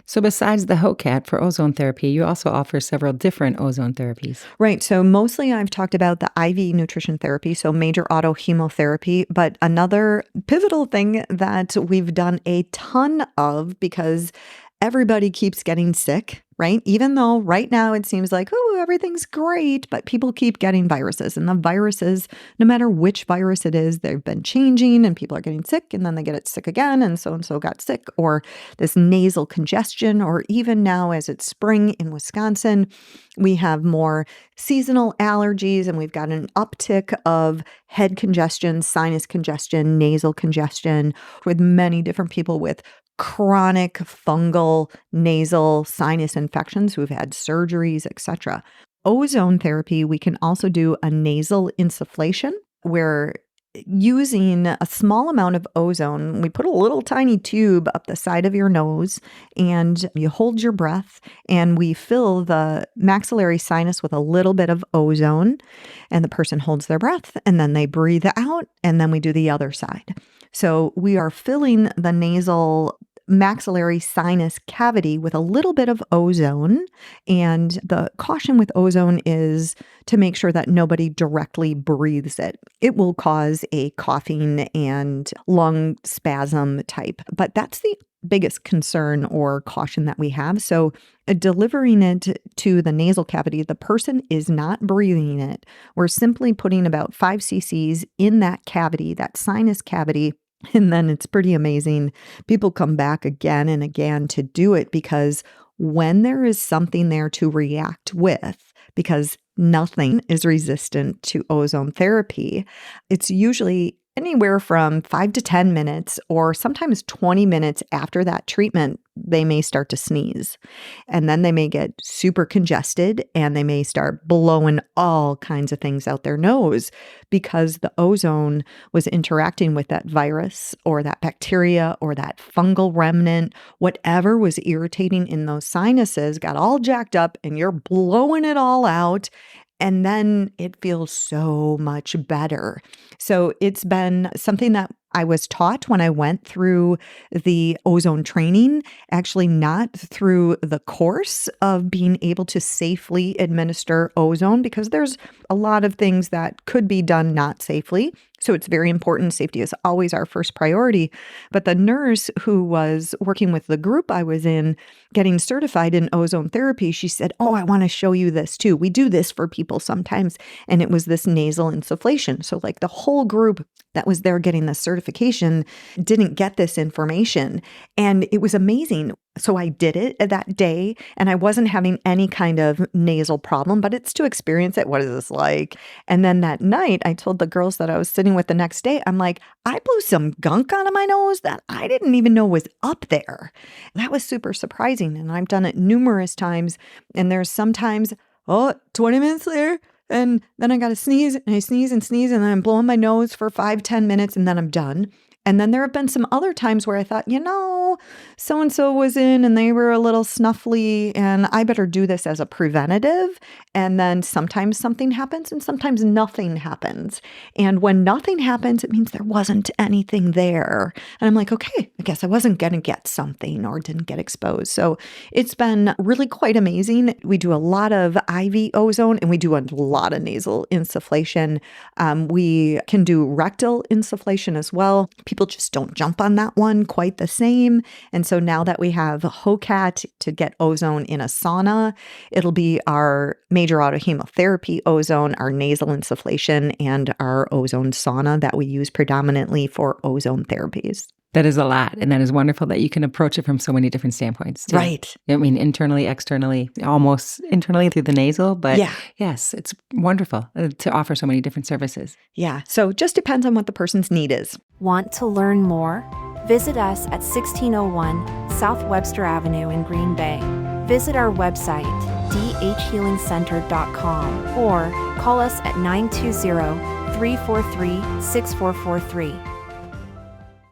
So besides the HOCAT for ozone therapy, you also offer several different ozone therapies. Right. So mostly I've talked about the IV nutrition therapy, so major autohemotherapy. But another pivotal thing that we've done a ton of, because everybody keeps getting sick, right? Even though right now it seems like, oh, everything's great, but people keep getting viruses. And the viruses, no matter which virus it is, they've been changing and people are getting sick and then they get it sick again. And so got sick, or this nasal congestion, or even now as it's spring in Wisconsin, we have more seasonal allergies and we've got an uptick of head congestion, sinus congestion, nasal congestion, with many different people with chronic fungal nasal sinus infections who've had surgeries, etc. Ozone therapy, we can also do a nasal insufflation where using a small amount of ozone, we put a little tiny tube up the side of your nose and you hold your breath and we fill the maxillary sinus with a little bit of ozone and the person holds their breath and then they breathe out and then we do the other side. So we are filling the nasal maxillary sinus cavity with a little bit of ozone. And the caution with ozone is to make sure that nobody directly breathes it. It will cause a coughing and lung spasm type, but that's the biggest concern or caution that we have. So delivering it to the nasal cavity, the person is not breathing it. We're simply putting about 5 cc's in that cavity, that sinus cavity. And then it's pretty amazing. People come back again and again to do it because when there is something there to react with, because nothing is resistant to ozone therapy, it's usually anywhere from 5 to 10 minutes or sometimes 20 minutes after that treatment, they may start to sneeze. And then they may get super congested and they may start blowing all kinds of things out their nose because the ozone was interacting with that virus or that bacteria or that fungal remnant, whatever was irritating in those sinuses got all jacked up and you're blowing it all out. And then it feels so much better. So it's been something that I was taught when I went through the ozone training, actually not through the course of being able to safely administer ozone, because there's a lot of things that could be done not safely. So it's very important. Safety is always our first priority. But the nurse who was working with the group I was in, getting certified in ozone therapy, she said, oh, I want to show you this too. We do this for people sometimes. And it was this nasal insufflation. So like the whole group that was there getting the certification didn't get this information. And it was amazing. So I did it that day and I wasn't having any kind of nasal problem, but it's to experience it. What is this like? And then that night I told the girls that I was sitting with the next day, I'm like, I blew some gunk out of my nose that I didn't even know was up there. That was super surprising. And I've done it numerous times. And there's sometimes, 20 minutes later, and then I got to sneeze and I sneeze and sneeze and then I'm blowing my nose for 5-10 minutes and then I'm done. And then there have been some other times where I thought, so-and-so was in and they were a little snuffly and I better do this as a preventative. And then sometimes something happens and sometimes nothing happens. And when nothing happens, it means there wasn't anything there. And I'm like, okay, I guess I wasn't going to get something or didn't get exposed. So it's been really quite amazing. We do a lot of IV ozone and we do a lot of nasal insufflation. We can do rectal insufflation as well. People just don't jump on that one quite the same. And so now that we have HOCAT to get ozone in a sauna, it'll be our major autohemotherapy ozone, our nasal insufflation, and our ozone sauna that we use predominantly for ozone therapies. That is a lot. And that is wonderful that you can approach it from so many different standpoints, too. Right. I mean, internally, externally, almost internally through the nasal. But yeah. Yes, it's wonderful to offer so many different services. Yeah. So just depends on what the person's need is. Want to learn more? Visit us at 1601 South Webster Avenue in Green Bay. Visit our website, dhhealingcenter.com, or call us at 920-343-6443.